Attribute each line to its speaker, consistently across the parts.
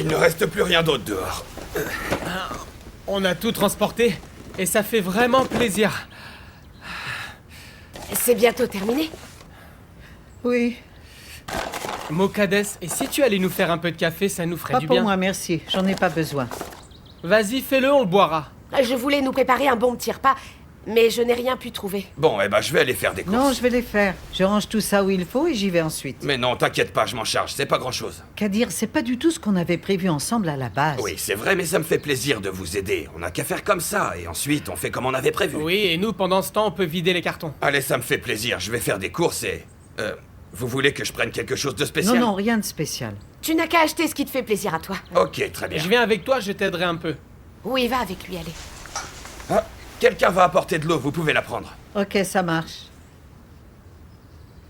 Speaker 1: Il ne reste plus rien d'autre dehors.
Speaker 2: On a tout transporté, et ça fait vraiment plaisir.
Speaker 3: C'est bientôt terminé.
Speaker 4: Oui,
Speaker 2: Mokades, et si tu allais nous faire un peu de café, ça nous ferait
Speaker 4: pas
Speaker 2: du
Speaker 4: pour
Speaker 2: bien.
Speaker 4: moi, merci. J'en ai pas besoin.
Speaker 2: Vas-y, fais-le, on le boira.
Speaker 3: Je voulais nous préparer un bon petit repas, mais je n'ai rien pu trouver.
Speaker 1: Bon, eh ben, je vais aller faire des courses.
Speaker 4: Non, je vais les faire. Je range tout ça où il faut et j'y vais ensuite.
Speaker 1: Mais non, t'inquiète pas, je m'en charge, c'est pas grand-chose.
Speaker 4: Kadir, c'est pas du tout ce qu'on avait prévu ensemble à la base.
Speaker 1: Oui, c'est vrai, mais ça me fait plaisir de vous aider. On n'a qu'à faire comme ça, et ensuite, on fait comme on avait prévu.
Speaker 2: Oui, et nous, pendant ce temps, on peut vider les cartons.
Speaker 1: Allez, ça me fait plaisir, je vais faire des courses et... vous voulez que je prenne quelque chose de spécial?
Speaker 4: Non, non, rien de spécial.
Speaker 3: Tu n'as qu'à acheter ce qui te fait plaisir à toi.
Speaker 1: Ok, très bien.
Speaker 2: Je viens avec toi, je t'aiderai un peu.
Speaker 3: Oui, va avec lui, allez.
Speaker 1: Ah, quelqu'un va apporter de l'eau, vous pouvez la prendre.
Speaker 4: Ok, ça marche.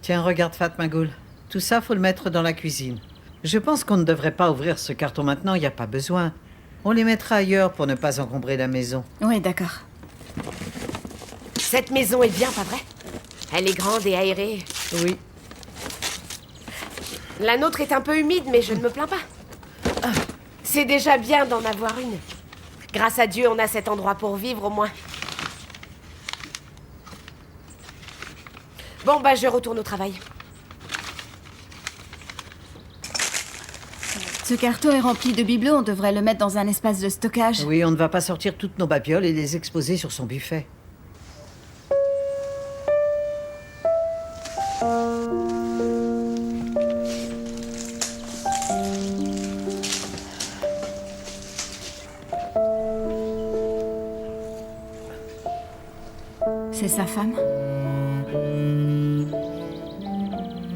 Speaker 4: Tiens, regarde Fatmagoul. Tout ça, faut le mettre dans la cuisine. Je pense qu'on ne devrait pas ouvrir ce carton maintenant, il n'y a pas besoin. On les mettra ailleurs pour ne pas encombrer la maison.
Speaker 5: Oui, d'accord.
Speaker 3: Cette maison est bien, pas vrai? Elle est grande et aérée.
Speaker 4: Oui.
Speaker 3: La nôtre est un peu humide, mais je ne me plains pas. C'est déjà bien d'en avoir une. Grâce à Dieu, on a cet endroit pour vivre, au moins. Bon, bah, je retourne au travail.
Speaker 5: Ce carton est rempli de bibelots, on devrait le mettre dans un espace de stockage.
Speaker 4: Oui, on ne va pas sortir toutes nos babioles et les exposer sur son buffet.
Speaker 5: C'est sa femme?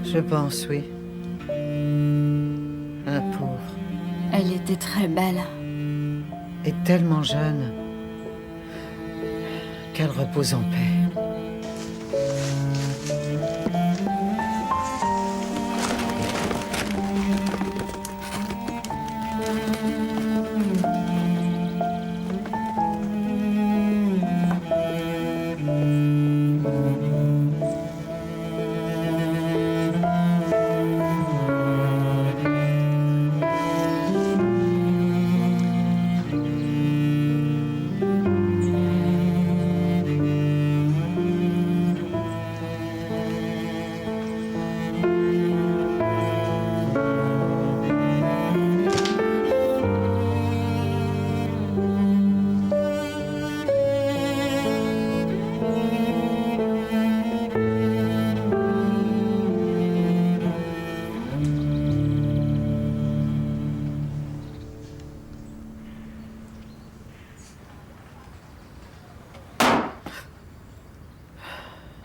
Speaker 4: Je pense, oui. La pauvre.
Speaker 5: Elle était très belle.
Speaker 4: Et tellement jeune. Qu'elle repose en paix.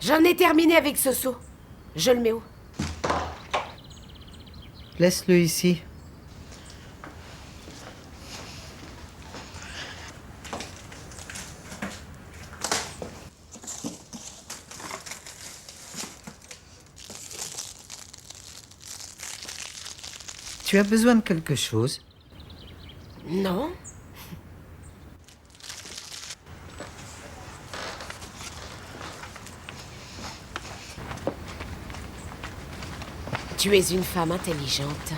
Speaker 3: J'en ai terminé avec ce seau. Je le mets où?
Speaker 4: Laisse-le ici. Tu as besoin de quelque chose?
Speaker 3: Non. Tu es une femme intelligente.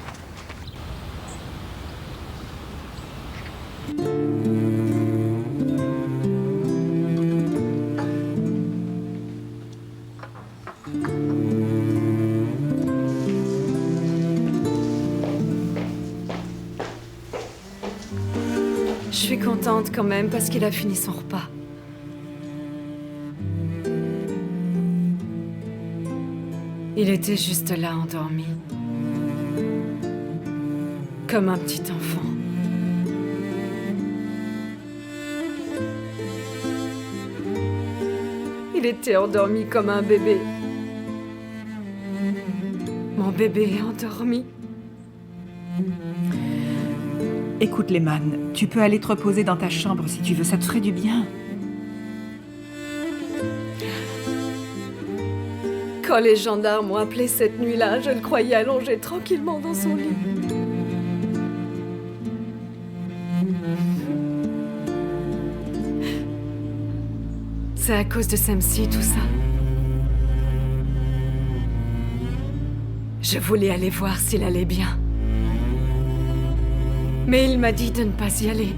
Speaker 6: Je suis contente quand même parce qu'il a fini son repas. Il était juste là, endormi. Comme un petit enfant. Il était endormi comme un bébé. Mon bébé est endormi.
Speaker 7: Écoute, Lehman, tu peux aller te reposer dans ta chambre si tu veux, ça te ferait du bien.
Speaker 6: Quand les gendarmes m'ont appelé cette nuit-là, je le croyais allongé tranquillement dans son lit. C'est à cause de Samsi, tout ça. Je voulais aller voir s'il allait bien. Mais il m'a dit de ne pas y aller.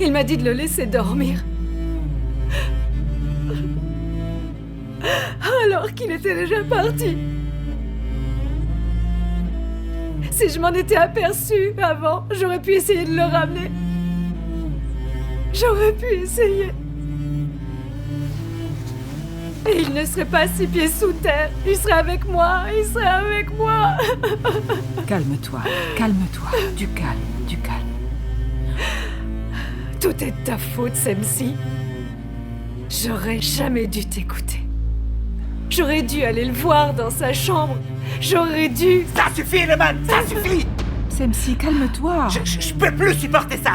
Speaker 6: Il m'a dit de le laisser dormir. Alors qu'il était déjà parti. Si je m'en étais aperçue avant, j'aurais pu essayer de le ramener. J'aurais pu essayer. Et il ne serait pas 6 pieds sous terre. Il serait avec moi. Il serait avec moi.
Speaker 7: Calme-toi, calme-toi. Du calme, du calme.
Speaker 6: Tout est de ta faute, Semsi. J'aurais jamais dû t'écouter. J'aurais dû aller le voir dans sa chambre. J'aurais dû...
Speaker 8: Ça suffit, Leman, ça suffit.
Speaker 7: Semsi, calme-toi.
Speaker 8: Je peux plus supporter ça.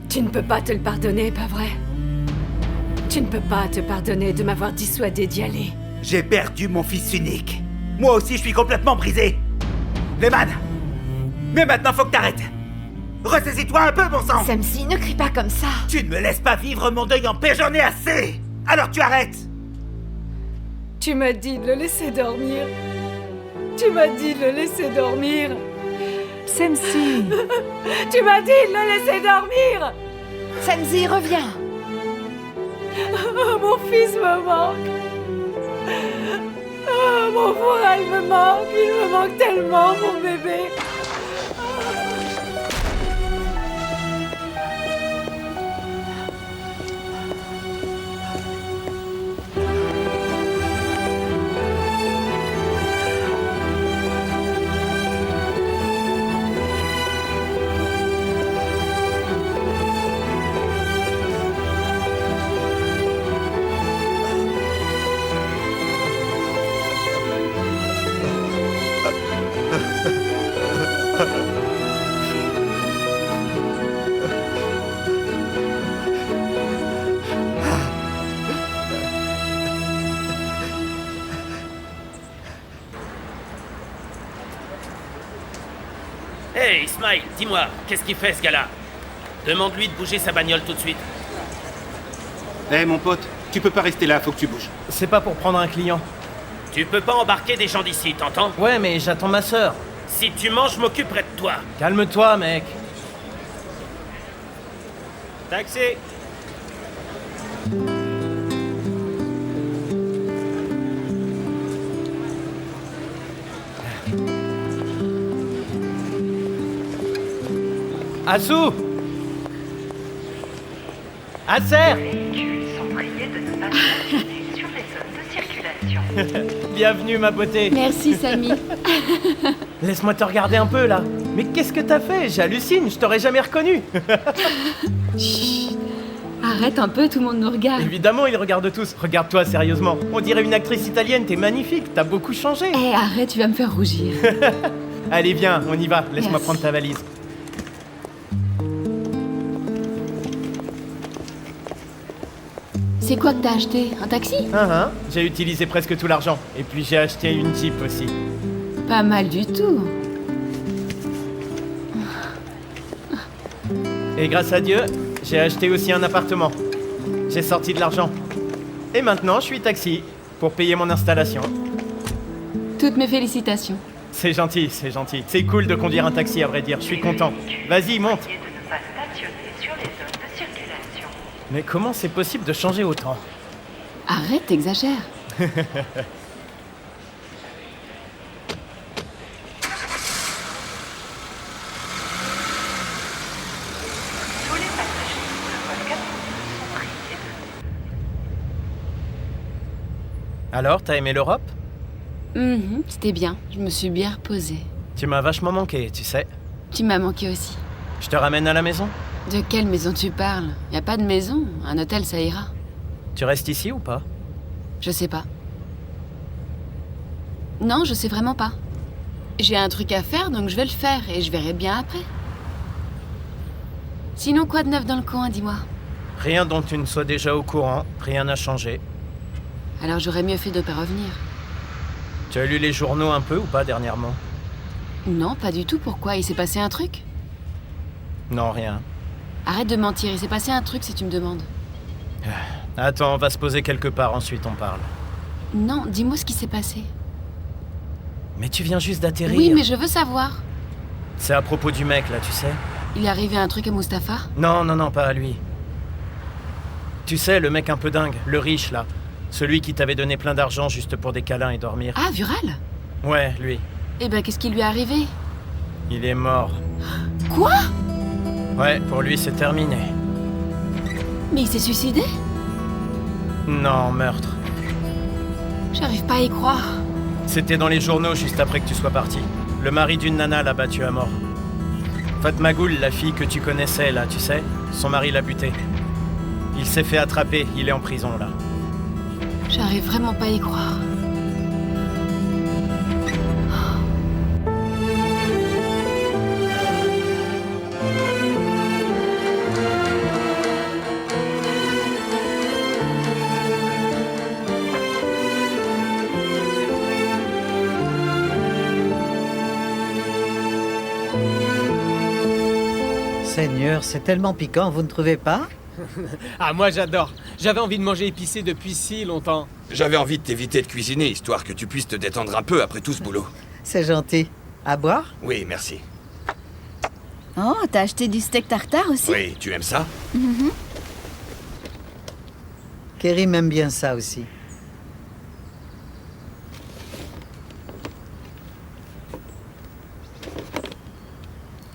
Speaker 6: Tu ne peux pas te le pardonner, pas vrai? Tu ne peux pas te pardonner de m'avoir dissuadé d'y aller.
Speaker 8: J'ai perdu mon fils unique. Moi aussi, je suis complètement brisé. Leman, mais maintenant, faut que t'arrêtes. Ressaisis-toi un peu, bon sang.
Speaker 3: Semsi, ne crie pas comme ça.
Speaker 8: Tu ne me laisses pas vivre mon deuil en paix, j'en ai assez. Alors tu arrêtes.
Speaker 6: Tu m'as dit de le laisser dormir. Tu m'as dit de le laisser dormir.
Speaker 7: Semsi.
Speaker 6: Tu m'as dit de le laisser dormir.
Speaker 3: Semsi, reviens.
Speaker 6: Oh, mon fils me manque. Oh, mon fourral me manque. Il me manque tellement, mon bébé.
Speaker 9: Hey, Ismail, dis-moi, qu'est-ce qu'il fait ce gars-là? Demande-lui de bouger sa bagnole tout de suite.
Speaker 10: Eh mon pote, tu peux pas rester là, faut que tu bouges.
Speaker 2: C'est pas pour prendre un client.
Speaker 9: Tu peux pas embarquer des gens d'ici, t'entends?
Speaker 2: Ouais, mais j'attends ma sœur.
Speaker 9: Si tu manges, je m'occuperai de toi.
Speaker 2: Calme-toi, mec.
Speaker 9: Taxi.
Speaker 2: Assou! Acer!
Speaker 11: Sont priés de ne pas stationner sur les zones de circulation.
Speaker 2: Bienvenue, ma beauté.
Speaker 5: Merci, Samy.
Speaker 2: Laisse-moi te regarder un peu, là. Mais qu'est-ce que t'as fait? J'hallucine, je t'aurais jamais reconnu.
Speaker 5: Chut. Arrête un peu, tout le monde nous regarde.
Speaker 2: Évidemment, ils regardent tous. Regarde-toi, sérieusement. On dirait une actrice italienne, t'es magnifique, t'as beaucoup changé.
Speaker 5: Eh, arrête, tu vas me faire rougir.
Speaker 2: Allez, viens, on y va. Laisse-moi
Speaker 5: Merci.
Speaker 2: prendre ta valise.
Speaker 5: C'est quoi que t'as acheté? Un taxi?
Speaker 2: J'ai utilisé presque tout l'argent. Et puis j'ai acheté une Jeep aussi.
Speaker 5: Pas mal du tout.
Speaker 2: Et grâce à Dieu, j'ai acheté aussi un appartement. J'ai sorti de l'argent. Et maintenant, je suis taxi pour payer mon installation.
Speaker 5: Toutes mes félicitations.
Speaker 2: C'est gentil, c'est gentil. C'est cool de conduire un taxi, à vrai dire. Je suis content. Vas-y, monte.
Speaker 11: Priés de ne pas stationner sur les zones de circulation.
Speaker 2: Mais comment c'est possible de changer autant?
Speaker 5: Arrête, t'exagères.
Speaker 11: Tous les passagers de vol 4 sont priés de...
Speaker 2: Alors, t'as aimé l'Europe?
Speaker 5: C'était bien. Je me suis bien reposée.
Speaker 2: Tu m'as vachement manqué, tu sais.
Speaker 5: Tu m'as manqué aussi.
Speaker 2: Je te ramène à la maison?
Speaker 5: De quelle maison tu parles? Y a pas de maison. Un hôtel, ça ira.
Speaker 2: Tu restes ici ou pas?
Speaker 5: Je sais pas. Non, je sais vraiment pas. J'ai un truc à faire, donc je vais le faire et je verrai bien après. Sinon, quoi de neuf dans le coin, dis-moi?
Speaker 2: Rien dont tu ne sois déjà au courant, rien n'a changé.
Speaker 5: Alors j'aurais mieux fait de pas revenir.
Speaker 2: Tu as lu les journaux un peu ou pas dernièrement?
Speaker 5: Non, pas du tout. Pourquoi? Il s'est passé un truc?
Speaker 2: Non, rien.
Speaker 5: Arrête de mentir, il s'est passé un truc si tu me demandes.
Speaker 2: Attends, on va se poser quelque part, ensuite on parle.
Speaker 5: Non, dis-moi ce qui s'est passé.
Speaker 2: Mais tu viens juste d'atterrir.
Speaker 5: Oui, mais je veux savoir.
Speaker 2: C'est à propos du mec, là, tu sais.
Speaker 5: Il est arrivé un truc à Mustapha?
Speaker 2: Non, pas à lui. Tu sais, le mec un peu dingue, le riche, là. Celui qui t'avait donné plein d'argent juste pour des câlins et dormir.
Speaker 5: Ah, Vural?
Speaker 2: Ouais, lui.
Speaker 5: Eh ben, qu'est-ce qui lui est arrivé?
Speaker 2: Il est mort.
Speaker 5: Quoi?
Speaker 2: Ouais, pour lui, c'est terminé.
Speaker 5: Mais il s'est suicidé?
Speaker 2: Non, meurtre.
Speaker 5: J'arrive pas à y croire.
Speaker 2: C'était dans les journaux juste après que tu sois parti. Le mari d'une nana l'a battu à mort. Fatma Ghoul, la fille que tu connaissais, là, tu sais, son mari l'a buté. Il s'est fait attraper, il est en prison, là.
Speaker 5: J'arrive vraiment pas à y croire.
Speaker 4: Seigneur, c'est tellement piquant, vous ne trouvez pas?
Speaker 12: Ah, moi j'adore. J'avais envie de manger épicé depuis si longtemps.
Speaker 1: J'avais envie de t'éviter de cuisiner, histoire que tu puisses te détendre un peu après tout ce boulot.
Speaker 4: C'est gentil. À boire?
Speaker 1: Oui, merci.
Speaker 13: Oh, t'as acheté du steak tartare aussi?
Speaker 1: Oui, tu aimes ça?
Speaker 4: Kerim aime bien ça aussi.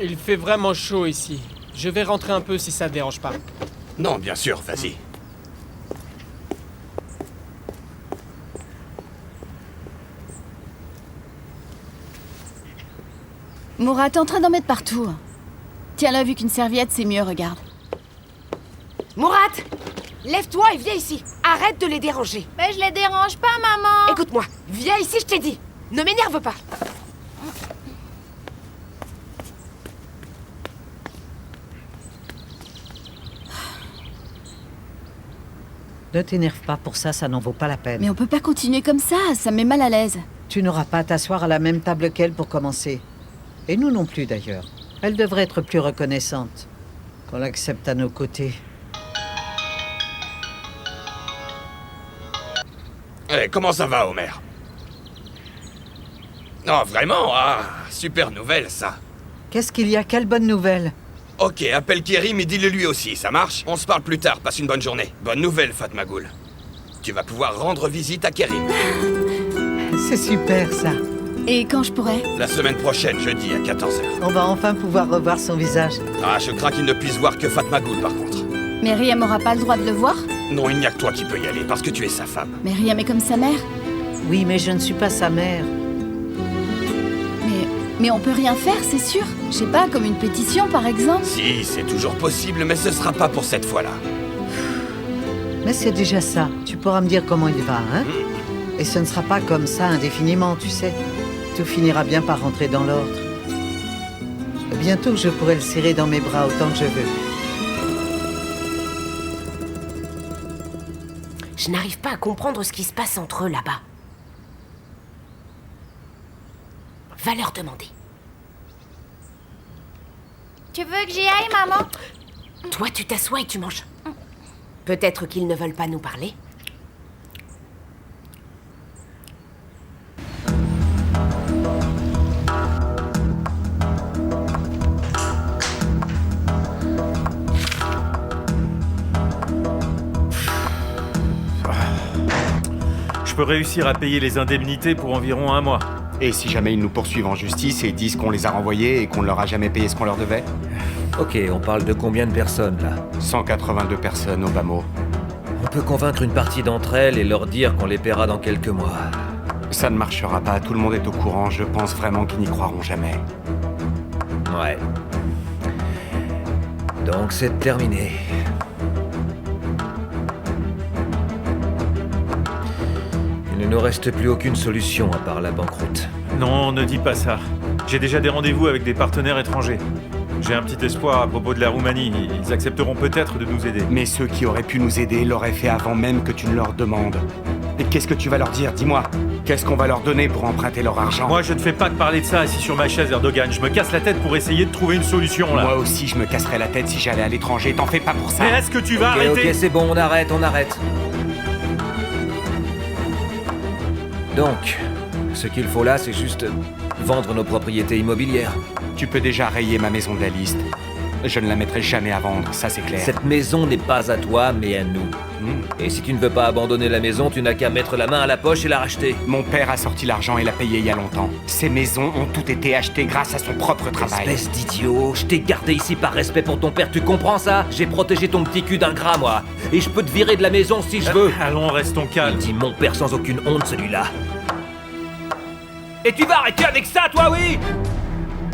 Speaker 12: Il fait vraiment chaud ici. Je vais rentrer un peu si ça te dérange pas.
Speaker 1: Non, bien sûr, vas-y.
Speaker 13: Mourad, t'es en train d'en mettre partout. Tiens-la, vu qu'une serviette, c'est mieux, regarde.
Speaker 3: Mourad, lève-toi et viens ici. Arrête de les déranger.
Speaker 13: Mais je les dérange pas, maman.
Speaker 3: Écoute-moi, viens ici, je t'ai dit. Ne m'énerve pas.
Speaker 4: Ne t'énerve pas pour ça, ça n'en vaut pas la peine.
Speaker 13: Mais on peut pas continuer comme ça me met mal à l'aise.
Speaker 4: Tu n'auras pas à t'asseoir à la même table qu'elle pour commencer. Et nous non plus d'ailleurs. Elle devrait être plus reconnaissante. Qu'on l'accepte à nos côtés.
Speaker 1: Eh, comment ça va, Homer? Non, vraiment? Ah, super nouvelle, ça.
Speaker 4: Qu'est-ce qu'il y a? Quelle bonne nouvelle!
Speaker 1: Ok, appelle Kerim et dis-le lui aussi, ça marche? On se parle plus tard, passe une bonne journée. Bonne nouvelle, Fatma Ghoul. Tu vas pouvoir rendre visite à Kerim.
Speaker 4: C'est super, ça.
Speaker 13: Et quand je pourrais?
Speaker 1: La semaine prochaine, jeudi, à 14h.
Speaker 4: On va enfin pouvoir revoir son visage.
Speaker 1: Ah, je crains qu'il ne puisse voir que Fatma Ghoul, par contre.
Speaker 13: Mais Riam aura pas le droit de le voir?
Speaker 1: Non, il n'y a que toi qui peux y aller, parce que tu es sa femme.
Speaker 13: Mais Riam est comme sa mère?
Speaker 4: Oui, mais je ne suis pas sa mère.
Speaker 13: Mais on peut rien faire, c'est sûr. Je sais pas, comme une pétition, par exemple.
Speaker 1: Si, c'est toujours possible, mais ce sera pas pour cette fois-là.
Speaker 4: Mais c'est déjà ça. Tu pourras me dire comment il va, hein? Et ce ne sera pas comme ça indéfiniment, tu sais. Tout finira bien par rentrer dans l'ordre. Bientôt, je pourrai le serrer dans mes bras autant que je veux.
Speaker 3: Je n'arrive pas à comprendre ce qui se passe entre eux là-bas. Va leur demander.
Speaker 13: Tu veux que j'y aille, maman?
Speaker 3: Toi, tu t'assois et tu manges. Peut-être qu'ils ne veulent pas nous parler.
Speaker 14: Je peux réussir à payer les indemnités pour environ 1 mois.
Speaker 10: Et si jamais ils nous poursuivent en justice et disent qu'on les a renvoyés et qu'on ne leur a jamais payé ce qu'on leur devait?
Speaker 15: Ok, on parle de combien de personnes, là?
Speaker 10: 182 personnes au bas mot.
Speaker 15: On peut convaincre une partie d'entre elles et leur dire qu'on les paiera dans quelques mois.
Speaker 10: Ça ne marchera pas, tout le monde est au courant, je pense vraiment qu'ils n'y croiront jamais.
Speaker 15: Ouais. Donc c'est terminé. Il ne nous reste plus aucune solution à part la banqueroute.
Speaker 14: Non, ne dis pas ça. J'ai déjà des rendez-vous avec des partenaires étrangers. J'ai un petit espoir à propos de la Roumanie. Ils accepteront peut-être de nous aider.
Speaker 10: Mais ceux qui auraient pu nous aider l'auraient fait avant même que tu ne leur demandes. Et qu'est-ce que tu vas leur dire? Dis-moi. Qu'est-ce qu'on va leur donner pour emprunter leur argent?
Speaker 14: Moi, je ne fais pas que parler de ça assis sur ma chaise, Erdogan. Je me casse la tête pour essayer de trouver une solution, là.
Speaker 10: Moi aussi, je me casserais la tête si j'allais à l'étranger. T'en fais pas pour ça.
Speaker 14: Mais est-ce que tu vas arrêter?
Speaker 15: Ok, c'est bon, on arrête. Donc, Ce qu'il faut là, c'est juste vendre nos propriétés immobilières.
Speaker 10: Tu peux déjà rayer ma maison de la liste. Je ne la mettrai jamais à vendre, ça c'est clair.
Speaker 15: Cette maison n'est pas à toi, mais à nous. Et si tu ne veux pas abandonner la maison, tu n'as qu'à mettre la main à la poche et la racheter.
Speaker 10: Mon père a sorti l'argent et l'a payé il y a longtemps. Ces maisons ont toutes été achetées grâce à son propre travail.
Speaker 15: Espèce d'idiot, je t'ai gardé ici par respect pour ton père, tu comprends ça? J'ai protégé ton petit cul d'ingrat, moi. Et je peux te virer de la maison si je veux.
Speaker 14: Allons, restons calmes.
Speaker 15: Il dit mon père sans aucune honte, celui-là. Et tu vas arrêter avec ça, toi, oui?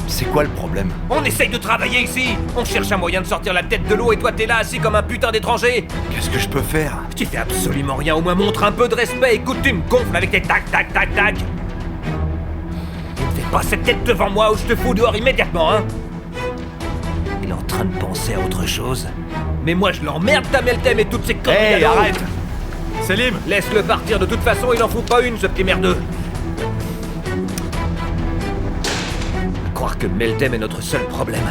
Speaker 16: C'est quoi le problème?
Speaker 15: On essaye de travailler ici. On cherche un moyen de sortir la tête de l'eau et toi t'es là assis comme un putain d'étranger.
Speaker 16: Qu'est-ce que je peux faire?
Speaker 15: Tu fais absolument rien, au moins montre un peu de respect. Écoute, tu me gonfles avec tes tac tac tac tac. Ne fais pas cette tête devant moi ou je te fous dehors immédiatement, hein. Il est en train de penser à autre chose. Mais moi je l'emmerde ta Meltem et toutes ces conneries.
Speaker 16: Hey, arrête!
Speaker 14: Selim!
Speaker 15: Laisse-le partir, de toute façon il en fout pas une, ce petit merdeux. Croire que Meltem est notre seul problème.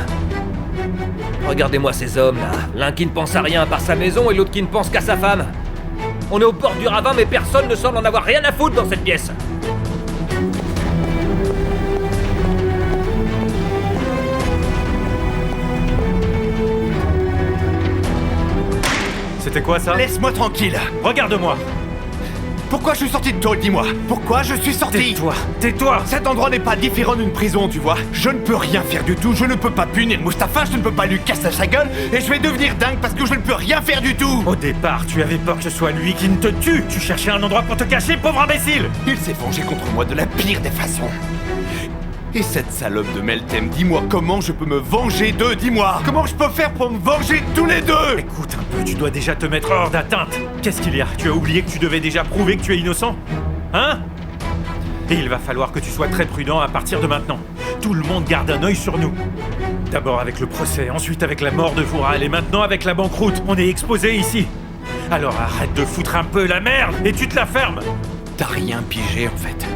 Speaker 15: Regardez-moi ces hommes là. L'un qui ne pense à rien à part sa maison et l'autre qui ne pense qu'à sa femme. On est au bord du ravin mais personne ne semble en avoir rien à foutre dans cette pièce.
Speaker 14: C'était quoi ça?
Speaker 16: Laisse-moi tranquille!
Speaker 14: Regarde-moi!
Speaker 16: Pourquoi je suis sorti de tôle, dis-moi? Pourquoi je suis sorti?
Speaker 14: Tais-toi! Tais-toi!
Speaker 16: Cet endroit n'est pas différent d'une prison, tu vois. Je ne peux rien faire du tout, je ne peux pas punir Mustapha, je ne peux pas lui casser sa gueule, et je vais devenir dingue parce que je ne peux rien faire du tout!
Speaker 14: Au départ, tu avais peur que ce soit lui qui ne te tue! Tu cherchais un endroit pour te cacher, pauvre imbécile!
Speaker 16: Il s'est vengé contre moi de la pire des façons. Et cette salope de Meltem, dis-moi comment je peux me venger d'eux, dis-moi! Comment je peux faire pour me venger tous les deux?
Speaker 14: Écoute un peu, tu dois déjà te mettre hors d'atteinte! Qu'est-ce qu'il y a? Tu as oublié que tu devais déjà prouver que tu es innocent? Hein? Et il va falloir que tu sois très prudent à partir de maintenant. Tout le monde garde un œil sur nous. D'abord avec le procès, ensuite avec la mort de Vural, et maintenant avec la banqueroute. On est exposé ici. Alors arrête de foutre un peu la merde, et tu te la fermes!
Speaker 16: T'as rien pigé en fait.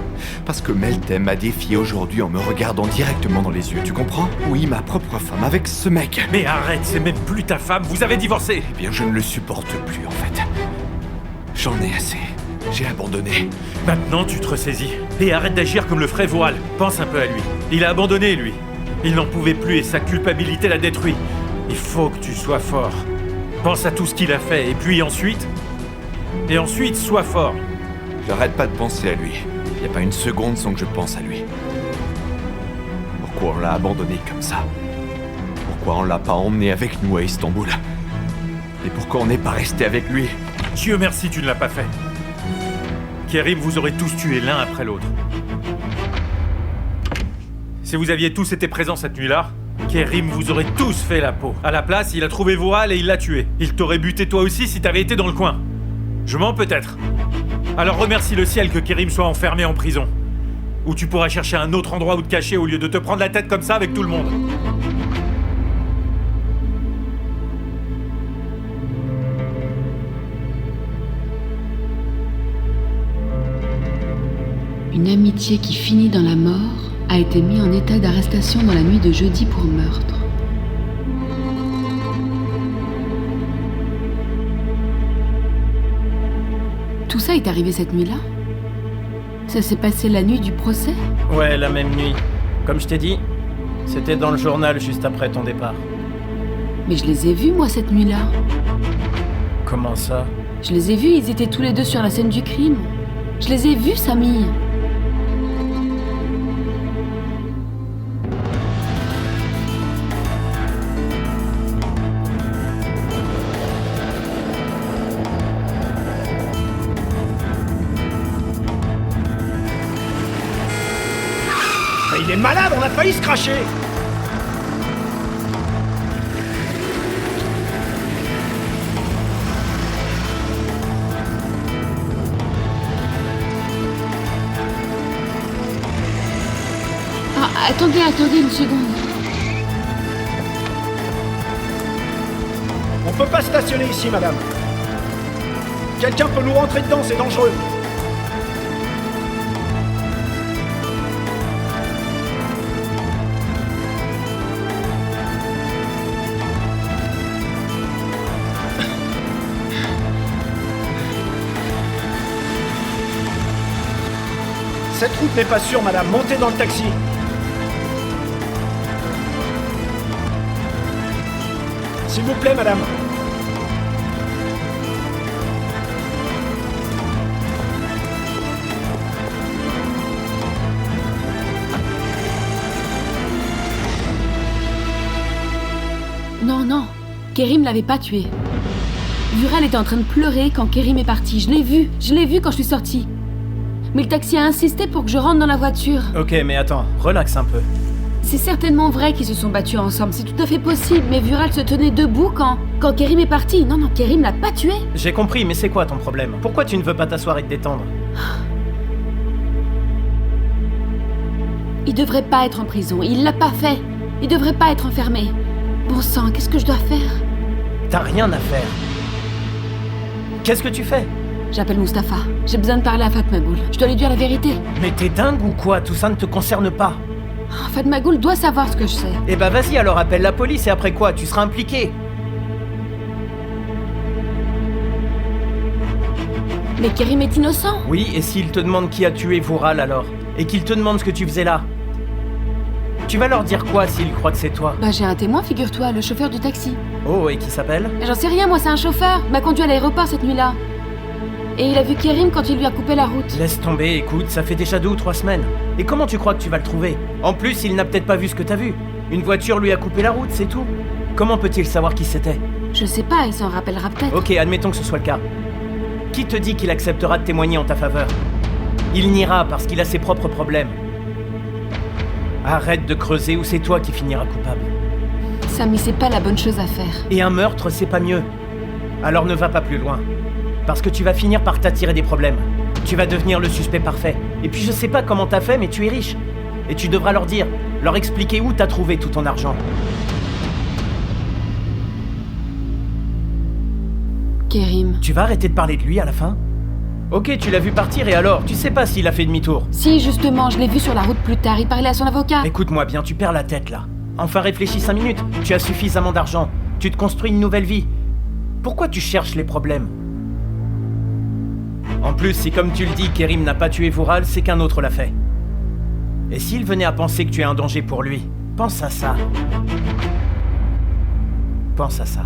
Speaker 16: Parce que Meltem m'a défié aujourd'hui en me regardant directement dans les yeux, tu comprends? Oui, ma propre femme, avec ce mec.
Speaker 14: Mais arrête, c'est même plus ta femme, vous avez divorcé!
Speaker 16: Eh bien, je ne le supporte plus en fait. J'en ai assez. J'ai abandonné.
Speaker 14: Maintenant, tu te ressaisis. Et arrête d'agir comme le ferait Vural. Pense un peu à lui. Il a abandonné, lui. Il n'en pouvait plus et sa culpabilité l'a détruit. Il faut que tu sois fort. Pense à tout ce qu'il a fait, et puis ensuite... Et ensuite, sois fort.
Speaker 16: J'arrête pas de penser à lui. Il n'y a pas une seconde sans que je pense à lui. Pourquoi on l'a abandonné comme ça? Pourquoi on l'a pas emmené avec nous à Istanbul? Et pourquoi on n'est pas resté avec lui?
Speaker 14: Dieu merci, tu ne l'as pas fait. Kerim vous aurait tous tués l'un après l'autre. Si vous aviez tous été présents cette nuit-là, Kerim vous aurait tous fait la peau. À la place, il a trouvé Vural et il l'a tué. Il t'aurait buté toi aussi si t'avais été dans le coin. Je mens peut-être. Alors remercie le ciel que Kerim soit enfermé en prison. Où tu pourras chercher un autre endroit où te cacher au lieu de te prendre la tête comme ça avec tout le monde.
Speaker 5: Une amitié qui finit dans la mort a été mise en état d'arrestation dans la nuit de jeudi pour meurtre. Tout ça est arrivé cette nuit-là? Ça s'est passé la nuit du procès?
Speaker 2: Ouais, la même nuit. Comme je t'ai dit, c'était dans le journal juste après ton départ.
Speaker 5: Mais je les ai vus, moi, cette nuit-là.
Speaker 2: Comment ça?
Speaker 5: Je les ai vus, ils étaient tous les deux sur la scène du crime. Je les ai vus, Samy.
Speaker 17: Il est malade, on a failli se cracher!
Speaker 5: Ah, attendez une seconde.
Speaker 17: On peut pas stationner ici, madame. Quelqu'un peut nous rentrer dedans, c'est dangereux. Cette route n'est pas sûre, madame. Montez dans le taxi. S'il vous plaît, madame.
Speaker 5: Non, non, Kerim l'avait pas tué. Vural était en train de pleurer quand Kerim est parti. Je l'ai vu quand je suis sortie. Mais le taxi a insisté pour que je rentre dans la voiture.
Speaker 2: Ok, mais attends, relaxe un peu.
Speaker 5: C'est certainement vrai qu'ils se sont battus ensemble, c'est tout à fait possible, mais Vural se tenait debout quand Kerim est parti. Non, non, Kerim l'a pas tué.
Speaker 2: J'ai compris, mais c'est quoi ton problème? Pourquoi tu ne veux pas t'asseoir et te détendre?
Speaker 5: Il devrait pas être en prison, il l'a pas fait. Il devrait pas être enfermé. Bon sang, qu'est-ce que je dois faire?
Speaker 2: T'as rien à faire. Qu'est-ce que tu fais?
Speaker 5: J'appelle Mustapha. J'ai besoin de parler à Fatmagoul. Je dois lui dire la vérité.
Speaker 2: Mais t'es dingue ou quoi? Tout ça ne te concerne pas.
Speaker 5: Fatmagoul doit savoir ce que je sais.
Speaker 2: Eh bah vas-y alors, appelle la police et après quoi? Tu seras impliqué.
Speaker 5: Mais Kerim est innocent.
Speaker 2: Oui, et s'il te demande qui a tué Vural alors? Et qu'il te demande ce que tu faisais là? Tu vas leur dire quoi s'ils croient que c'est toi?
Speaker 5: Bah j'ai un témoin, figure-toi, le chauffeur du taxi.
Speaker 2: Oh, et qui s'appelle?
Speaker 5: J'en sais rien, moi c'est un chauffeur. Il m'a conduit à l'aéroport cette nuit-là. Et il a vu Kerim quand il lui a coupé la route.
Speaker 2: Laisse tomber, écoute, ça fait déjà 2 ou 3 semaines. Et comment tu crois que tu vas le trouver? En plus, il n'a peut-être pas vu ce que t'as vu. Une voiture lui a coupé la route, c'est tout. Comment peut-il savoir qui c'était?
Speaker 5: Je sais pas, il s'en rappellera peut-être.
Speaker 2: Ok, admettons que ce soit le cas. Qui te dit qu'il acceptera de témoigner en ta faveur? Il n'ira parce qu'il a ses propres problèmes. Arrête de creuser ou c'est toi qui finiras coupable.
Speaker 5: Samy, c'est pas la bonne chose à faire.
Speaker 2: Et un meurtre, c'est pas mieux. Alors ne va pas plus loin. Parce que tu vas finir par t'attirer des problèmes. Tu vas devenir le suspect parfait. Et puis je sais pas comment t'as fait, mais tu es riche. Et tu devras leur dire, leur expliquer où t'as trouvé tout ton argent.
Speaker 5: Kerim.
Speaker 2: Tu vas arrêter de parler de lui à la fin? Ok, tu l'as vu partir et alors? Tu sais pas s'il a fait demi-tour?
Speaker 5: Si, justement, je l'ai vu sur la route plus tard. Il parlait à son avocat.
Speaker 2: Écoute-moi bien, tu perds la tête là. Enfin réfléchis 5 minutes. Tu as suffisamment d'argent. Tu te construis une nouvelle vie. Pourquoi tu cherches les problèmes? En plus, si comme tu le dis, Kerim n'a pas tué Vural, c'est qu'un autre l'a fait. Et s'il venait à penser que tu es un danger pour lui, pense à ça. Pense à ça.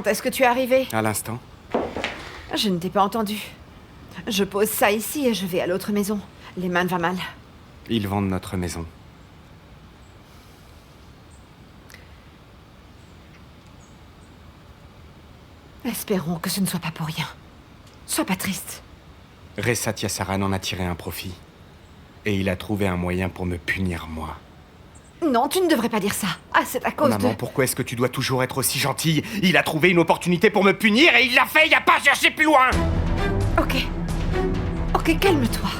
Speaker 18: est-ce que tu es arrivé?
Speaker 10: À l'instant.
Speaker 18: Je ne t'ai pas entendu. Je pose ça ici et je vais à l'autre maison. Les mains va mal.
Speaker 10: Ils vendent notre maison.
Speaker 18: Espérons que ce ne soit pas pour rien. Sois pas triste.
Speaker 10: Ressa Tiasaran en a tiré un profit. Et il a trouvé un moyen pour me punir, moi.
Speaker 18: Non, tu ne devrais pas dire ça. Ah, c'est à cause
Speaker 10: Maman, pourquoi est-ce que tu dois toujours être aussi gentille? Il a trouvé une opportunité pour me punir et il l'a fait, il a pas cherché plus loin!
Speaker 18: Ok. Ok, calme-toi.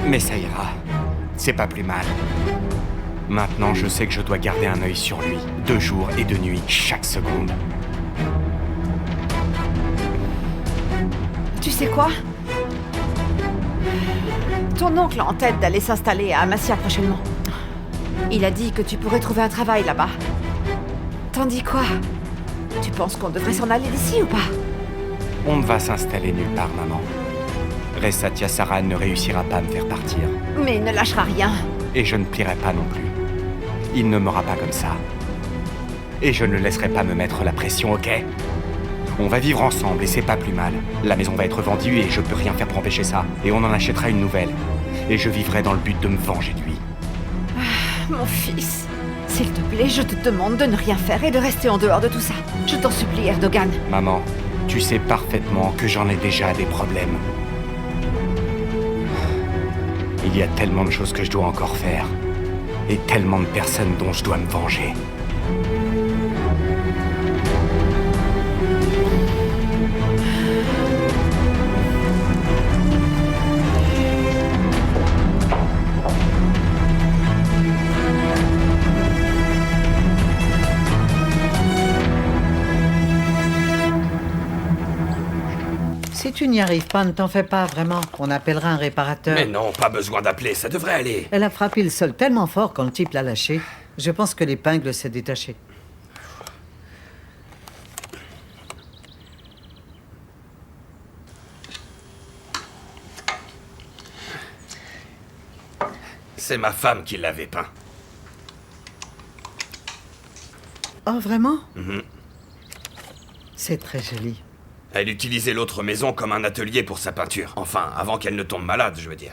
Speaker 10: Mais ça ira. C'est pas plus mal. Maintenant, je sais que je dois garder un œil sur lui, de jour et de nuit, chaque seconde.
Speaker 18: Tu sais quoi? Ton oncle a en tête d'aller s'installer à Amasya prochainement. Il a dit que tu pourrais trouver un travail là-bas. T'en dis quoi? Tu penses qu'on devrait s'en aller d'ici ou pas?
Speaker 10: On ne va s'installer nulle part, maman. Ressa Tiasaran ne réussira pas à me faire partir.
Speaker 18: Mais il ne lâchera rien.
Speaker 10: Et je ne plierai pas non plus. Il ne m'aura pas comme ça. Et je ne laisserai pas me mettre la pression, ok? On va vivre ensemble et c'est pas plus mal. La maison va être vendue et je peux rien faire pour empêcher ça. Et on en achètera une nouvelle. Et je vivrai dans le but de me venger de lui.
Speaker 18: Ah, mon fils. S'il te plaît, je te demande de ne rien faire et de rester en dehors de tout ça. Je t'en supplie, Erdogan.
Speaker 10: Maman, tu sais parfaitement que j'en ai déjà des problèmes. Il y a tellement de choses que je dois encore faire. Et tellement de personnes dont je dois me venger.
Speaker 4: Si tu n'y arrives pas, ne t'en fais pas, vraiment. On appellera un réparateur.
Speaker 1: Mais non, pas besoin d'appeler, ça devrait aller.
Speaker 4: Elle a frappé le sol tellement fort quand le type l'a lâché. Je pense que l'épingle s'est détachée.
Speaker 1: C'est ma femme qui l'avait peint.
Speaker 4: Oh, vraiment?
Speaker 1: Mhm.
Speaker 4: C'est très joli.
Speaker 1: Elle utilisait l'autre maison comme un atelier pour sa peinture. Enfin, avant qu'elle ne tombe malade, je veux dire.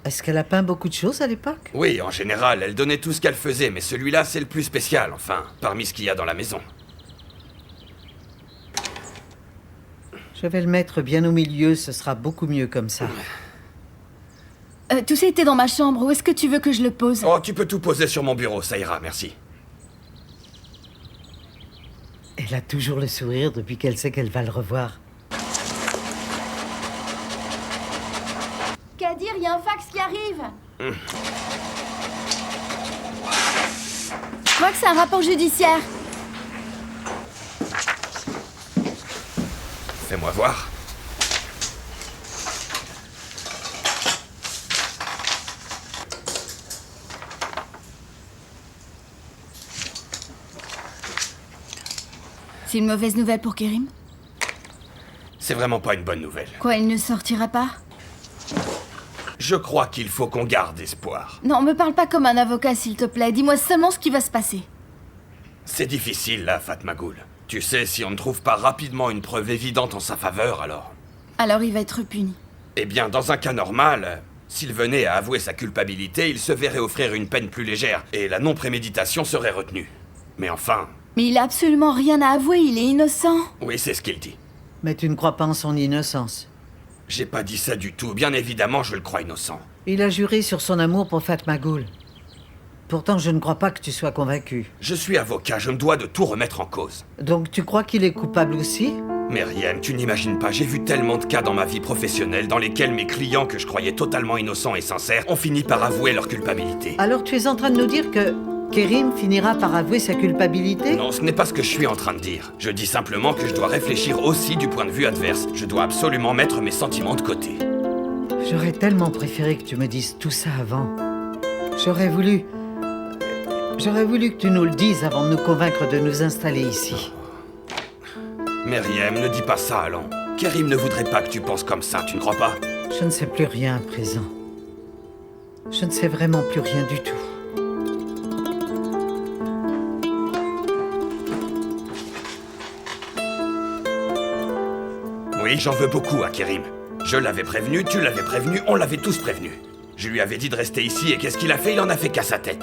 Speaker 4: Est-ce qu'elle a peint beaucoup de choses à l'époque?
Speaker 1: Oui, en général, elle donnait tout ce qu'elle faisait, mais celui-là, c'est le plus spécial, enfin, parmi ce qu'il y a dans la maison.
Speaker 4: Je vais le mettre bien au milieu, ce sera beaucoup mieux comme ça.
Speaker 13: Tout ça était dans ma chambre, où est-ce que tu veux que je le pose?
Speaker 1: Oh, tu peux tout poser sur mon bureau, ça ira, merci.
Speaker 4: Elle a toujours le sourire depuis qu'elle sait qu'elle va le revoir.
Speaker 13: Kadir, il y a un fax qui arrive. Je crois que c'est un rapport judiciaire.
Speaker 1: Fais-moi voir.
Speaker 13: C'est une mauvaise nouvelle pour Kerim?
Speaker 1: C'est vraiment pas une bonne nouvelle.
Speaker 13: Quoi, il ne sortira pas?
Speaker 1: Je crois qu'il faut qu'on garde espoir.
Speaker 13: Non, me parle pas comme un avocat, s'il te plaît. Dis-moi seulement ce qui va se passer.
Speaker 1: C'est difficile, là, Fatmagoul. Tu sais, si on ne trouve pas rapidement une preuve évidente en sa faveur, alors...
Speaker 13: Alors il va être puni.
Speaker 1: Eh bien, dans un cas normal, s'il venait à avouer sa culpabilité, il se verrait offrir une peine plus légère, et la non-préméditation serait retenue. Mais enfin...
Speaker 13: Mais il a absolument rien à avouer, il est innocent.
Speaker 1: Oui, c'est ce qu'il dit.
Speaker 4: Mais tu ne crois pas en son innocence?
Speaker 1: J'ai pas dit ça du tout. Bien évidemment, je le crois innocent.
Speaker 4: Il a juré sur son amour pour Fatmagoul. Pourtant, je ne crois pas que tu sois convaincu.
Speaker 1: Je suis avocat, je me dois de tout remettre en cause.
Speaker 4: Donc tu crois qu'il est coupable aussi?
Speaker 1: Myriam, tu n'imagines pas, j'ai vu tellement de cas dans ma vie professionnelle dans lesquels mes clients que je croyais totalement innocents et sincères ont fini par avouer leur culpabilité.
Speaker 4: Alors tu es en train de nous dire que Kerim finira par avouer sa culpabilité?
Speaker 1: Non, ce n'est pas ce que je suis en train de dire. Je dis simplement que je dois réfléchir aussi du point de vue adverse. Je dois absolument mettre mes sentiments de côté.
Speaker 4: J'aurais tellement préféré que tu me dises tout ça avant. J'aurais voulu que tu nous le dises avant de nous convaincre de nous installer ici.
Speaker 1: Myriam, ne dis pas ça, Alan. Kerim ne voudrait pas que tu penses comme ça, tu ne crois pas?
Speaker 4: Je ne sais plus rien à présent. Je ne sais vraiment plus rien du tout.
Speaker 1: Et j'en veux beaucoup à Kerim. Je l'avais prévenu, tu l'avais prévenu, on l'avait tous prévenu. Je lui avais dit de rester ici et qu'est-ce qu'il a fait? Il en a fait qu'à sa tête.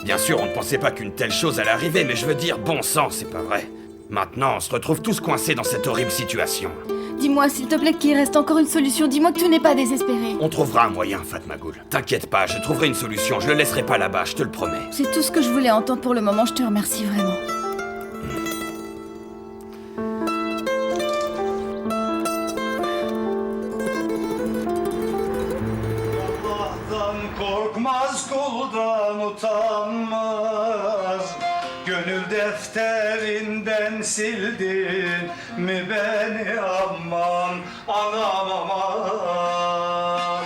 Speaker 1: Bien sûr, on ne pensait pas qu'une telle chose allait arriver, mais je veux dire, bon sang, c'est pas vrai. Maintenant, on se retrouve tous coincés dans cette horrible situation.
Speaker 13: Dis-moi, s'il te plaît, qu'il reste encore une solution. Dis-moi que tu n'es pas désespéré.
Speaker 1: On trouvera un moyen, Fatma Ghoul. T'inquiète pas, je trouverai une solution. Je le laisserai pas là-bas, je te le promets.
Speaker 13: C'est tout ce que je voulais entendre pour le moment. Je te remercie vraiment.
Speaker 19: Korkmaz kuldan utanmaz. Gönül defterinden sildin mi beni aman anam aman.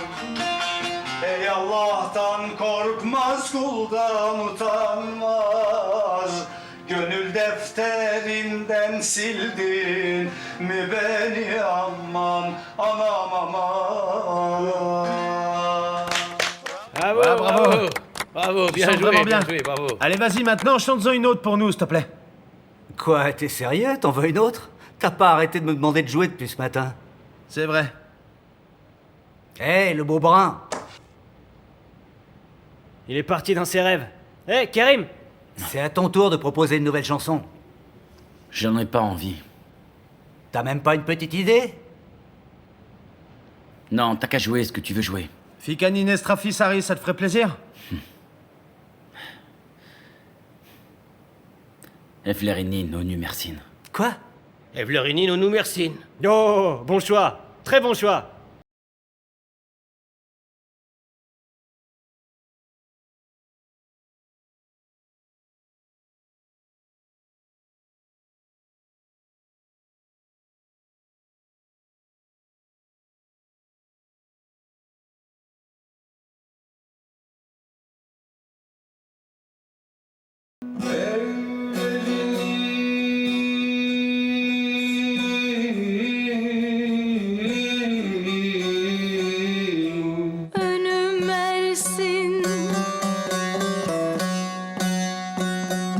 Speaker 19: Ey Allah'tan korkmaz kuldan utanmaz. Gönül defterinden sildin mi beni aman anam aman.
Speaker 2: Bravo,
Speaker 17: Ouais, bravo.
Speaker 2: Bravo, bien
Speaker 17: Chante
Speaker 2: joué,
Speaker 17: vraiment
Speaker 2: bien joué, bravo.
Speaker 17: Allez, vas-y, maintenant, chante-en une autre pour nous, s'il te plaît.
Speaker 15: Quoi, t'es sérieux? T'en veux une autre? T'as pas arrêté de me demander de jouer depuis ce matin.
Speaker 17: C'est vrai.
Speaker 15: Hé, le beau brun.
Speaker 12: Il est parti dans ses rêves. Hé, Kerim!
Speaker 15: C'est à ton tour de proposer une nouvelle chanson.
Speaker 9: J'en ai pas envie.
Speaker 15: T'as même pas une petite idée?
Speaker 9: Non, t'as qu'à jouer ce que tu veux jouer.
Speaker 17: Fikani Nestrafisari, ça te ferait plaisir?
Speaker 9: Evlerinin, onu mersin.
Speaker 15: Quoi?
Speaker 12: Evlerinin, onu mersin. Oh, bon choix. Très bon choix.
Speaker 20: Önüm Mersin.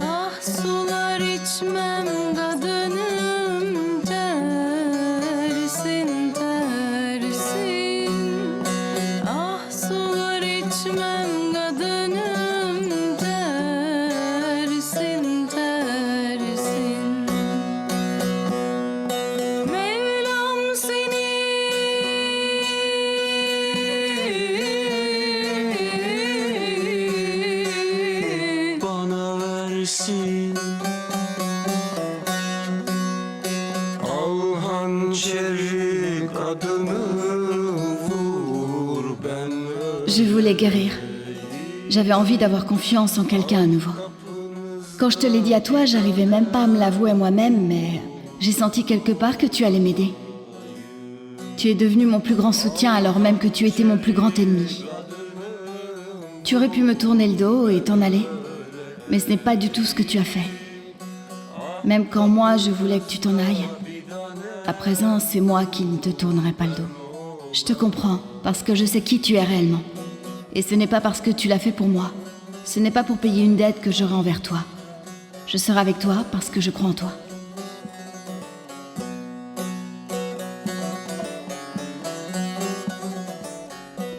Speaker 20: Ah sular içmem kadınım tersin tersin. Ah sular içmem kadınım tersin tersin. Mevlam seni
Speaker 19: bana versin. Al hançeri kadını vur ben.
Speaker 13: Je voulais guérir. J'avais envie d'avoir confiance en quelqu'un à nouveau. Quand je te l'ai dit à toi, j'arrivais même pas à me l'avouer à moi-même, mais j'ai senti quelque part que tu allais m'aider. Tu es devenu mon plus grand soutien alors même que tu étais mon plus grand ennemi. Tu aurais pu me tourner le dos et t'en aller, mais ce n'est pas du tout ce que tu as fait. Même quand moi je voulais que tu t'en ailles, à présent c'est moi qui ne te tournerai pas le dos. Je te comprends, parce que je sais qui tu es réellement. Et ce n'est pas parce que tu l'as fait pour moi. Ce n'est pas pour payer une dette que j'aurai envers toi. Je serai avec toi parce que je crois en toi.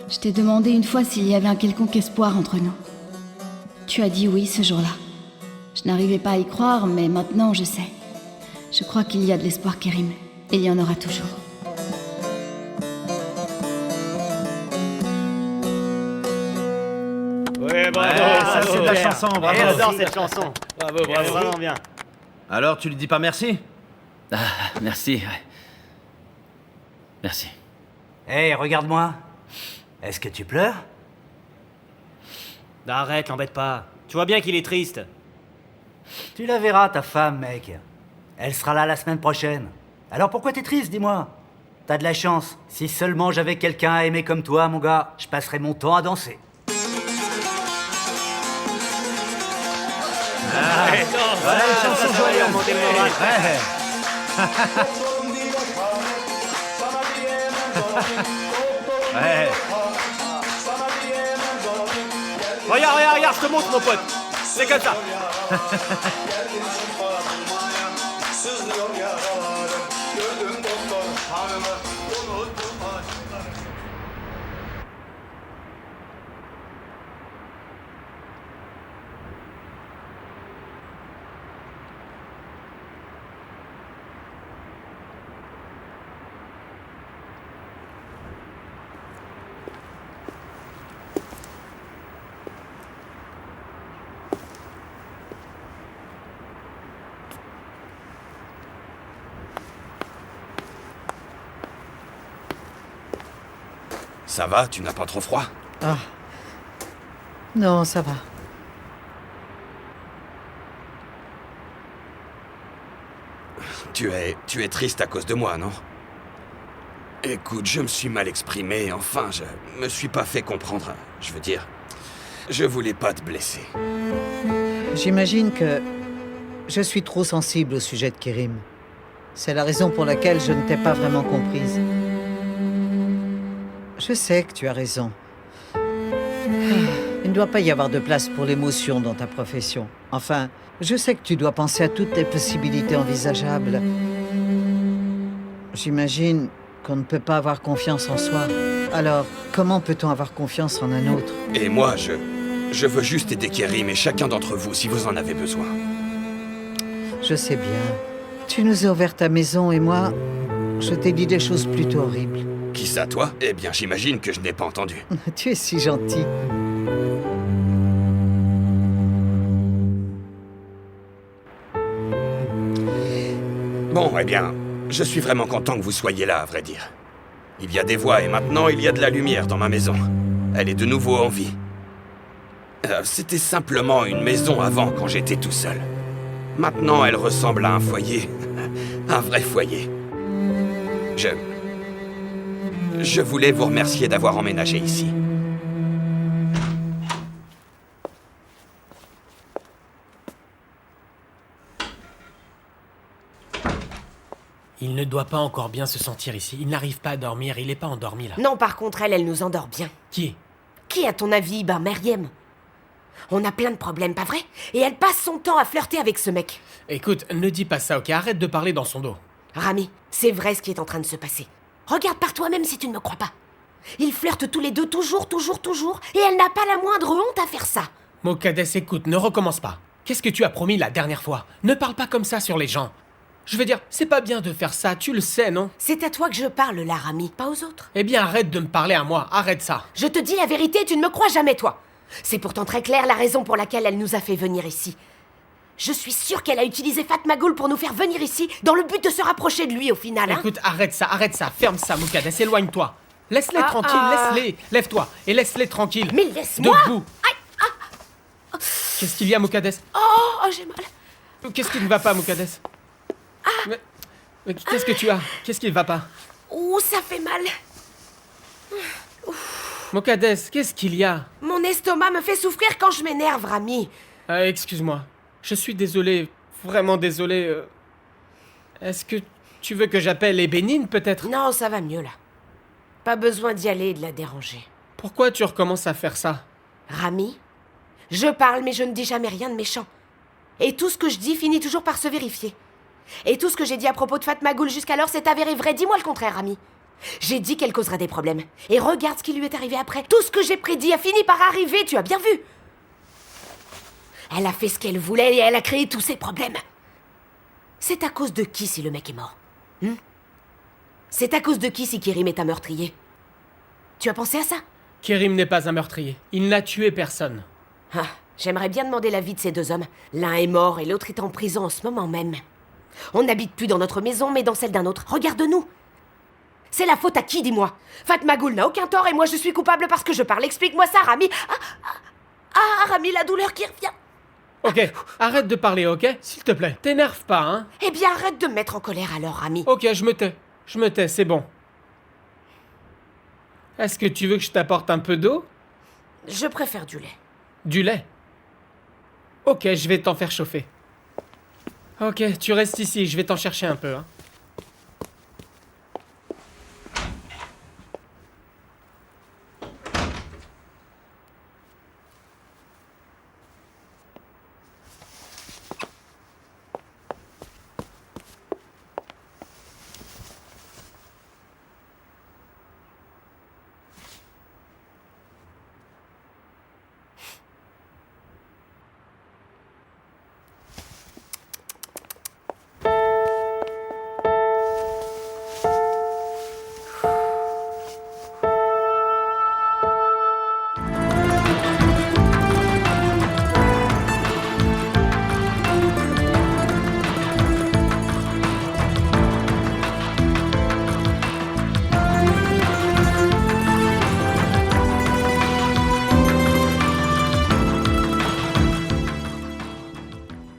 Speaker 13: Je t'ai demandé une fois s'il y avait un quelconque espoir entre nous. Tu as dit oui ce jour-là. Je n'arrivais pas à y croire, mais maintenant je sais. Je crois qu'il y a de l'espoir, Kerim. Et il y en aura toujours.
Speaker 2: Ouais, bravo,
Speaker 17: ça c'est de la chanson, bravo.
Speaker 12: J'adore cette chanson. Bravo, bravo. Vraiment bien.
Speaker 17: Alors, tu lui dis pas merci?
Speaker 9: Ah, merci, ouais. Merci.
Speaker 15: Hé, regarde-moi. Est-ce que tu pleures?
Speaker 12: Arrête, l'embête pas. Tu vois bien qu'il est triste.
Speaker 15: Tu la verras, ta femme, mec. Elle sera là la semaine prochaine. Alors pourquoi t'es triste, dis-moi? T'as de la chance. Si seulement j'avais quelqu'un à aimer comme toi, mon gars, je passerais mon temps à danser.
Speaker 2: Allez, chanson joyeuse. Ouais.
Speaker 12: Regarde, regarde, regarde, je te montre, mon pote. C'est comme ça.
Speaker 19: Sızlıyor yaralarım, gördüm doktor hanımı.
Speaker 1: Ça va, tu n'as pas trop froid?
Speaker 4: Ah. Non, ça va.
Speaker 1: Tu es triste à cause de moi, non? Écoute, je me suis mal exprimé, enfin, je me suis pas fait comprendre. Je veux dire, je voulais pas te blesser.
Speaker 4: J'imagine que je suis trop sensible au sujet de Kérim. C'est la raison pour laquelle je ne t'ai pas vraiment comprise. Je sais que tu as raison. Il ne doit pas y avoir de place pour l'émotion dans ta profession. Enfin, je sais que tu dois penser à toutes les possibilités envisageables. J'imagine qu'on ne peut pas avoir confiance en soi. Alors, comment peut-on avoir confiance en un autre?
Speaker 1: Et moi, je veux juste aider Kérim et chacun d'entre vous si vous en avez besoin.
Speaker 4: Je sais bien. Tu nous as ouvert ta maison et moi, je t'ai dit des choses plutôt horribles.
Speaker 1: Qui ça, toi? Eh bien, j'imagine que je n'ai pas entendu.
Speaker 4: Tu es si gentil.
Speaker 1: Bon, eh bien, je suis vraiment content que vous soyez là, à vrai dire. Il y a des voix et maintenant il y a de la lumière dans ma maison. Elle est de nouveau en vie. C'était simplement une maison avant, quand j'étais tout seul. Maintenant, elle ressemble à un foyer. Un vrai foyer. Je voulais vous remercier d'avoir emménagé ici.
Speaker 2: Il ne doit pas encore bien se sentir ici. Il n'arrive pas à dormir, il n'est pas endormi là.
Speaker 3: Non, par contre, elle nous endort bien.
Speaker 2: Qui?
Speaker 3: Qui, à ton avis? Ben, Meriem. On a plein de problèmes, pas vrai? Et elle passe son temps à flirter avec ce mec.
Speaker 2: Écoute, ne dis pas ça, ok? Arrête de parler dans son dos.
Speaker 3: Rami, c'est vrai ce qui est en train de se passer. Regarde par toi-même si tu ne me crois pas. Ils flirtent tous les deux toujours, et elle n'a pas la moindre honte à faire ça.
Speaker 2: Mokaddes, écoute, ne recommence pas. Qu'est-ce que tu as promis la dernière fois? Ne parle pas comme ça sur les gens. Je veux dire, c'est pas bien de faire ça, tu le sais, non?
Speaker 3: C'est à toi que je parle là, Rami, pas aux autres.
Speaker 2: Eh bien, arrête de me parler à moi, arrête ça.
Speaker 3: Je te dis la vérité, tu ne me crois jamais, toi. C'est pourtant très clair la raison pour laquelle elle nous a fait venir ici. Je suis sûre qu'elle a utilisé Fatmagoul pour nous faire venir ici, dans le but de se rapprocher de lui au final, hein.
Speaker 2: Écoute, arrête ça, ferme ça, Mokaddes, éloigne-toi. Laisse-les tranquilles, laisse-les. Lève-toi et laisse-les tranquilles.
Speaker 3: Mais laisse-moi.
Speaker 2: Debout. Qu'est-ce qu'il y a, Mokaddes?
Speaker 3: Oh, j'ai mal.
Speaker 2: Qu'est-ce qui ne va pas, Mokaddes? Mais qu'est-ce que tu as? Qu'est-ce qui ne va pas?
Speaker 3: Ouh, ça fait mal.
Speaker 2: Mokaddes, qu'est-ce qu'il y a?
Speaker 3: Mon estomac me fait souffrir quand je m'énerve, Rami.
Speaker 2: Excuse-moi. Je suis désolé, vraiment désolé. Est-ce que tu veux que j'appelle Ébénine, peut-être?
Speaker 3: Non, ça va mieux, là. Pas besoin d'y aller et de la déranger.
Speaker 2: Pourquoi tu recommences à faire ça?
Speaker 3: Rami, je parle, mais je ne dis jamais rien de méchant. Et tout ce que je dis finit toujours par se vérifier. Et tout ce que j'ai dit à propos de Fatmagoul jusqu'alors s'est avéré vrai. Dis-moi le contraire, Rami. J'ai dit qu'elle causerait des problèmes. Et regarde ce qui lui est arrivé après. Tout ce que j'ai prédit a fini par arriver, tu as bien vu. Elle a fait ce qu'elle voulait et elle a créé tous ces problèmes. C'est à cause de qui si le mec est mort? C'est à cause de qui si Kérim est un meurtrier? Tu as pensé à ça?
Speaker 2: Kérim n'est pas un meurtrier. Il n'a tué personne.
Speaker 3: Ah, j'aimerais bien demander l'avis de ces deux hommes. L'un est mort et l'autre est en prison en ce moment même. On n'habite plus dans notre maison, mais dans celle d'un autre. Regarde-nous. C'est la faute à qui, dis-moi? Fatmagoul n'a aucun tort et moi je suis coupable parce que je parle. Explique-moi ça, Rami. Rami, la douleur qui revient.
Speaker 2: Ok, arrête de parler, ok? S'il te plaît, t'énerve pas, hein?
Speaker 3: Eh bien, arrête de me mettre en colère alors, Rami.
Speaker 2: Ok, je me tais, c'est bon. Est-ce que tu veux que je t'apporte un peu d'eau?
Speaker 3: Je préfère du lait.
Speaker 2: Du lait? Ok, je vais t'en faire chauffer. Ok, tu restes ici, je vais t'en chercher un peu, hein.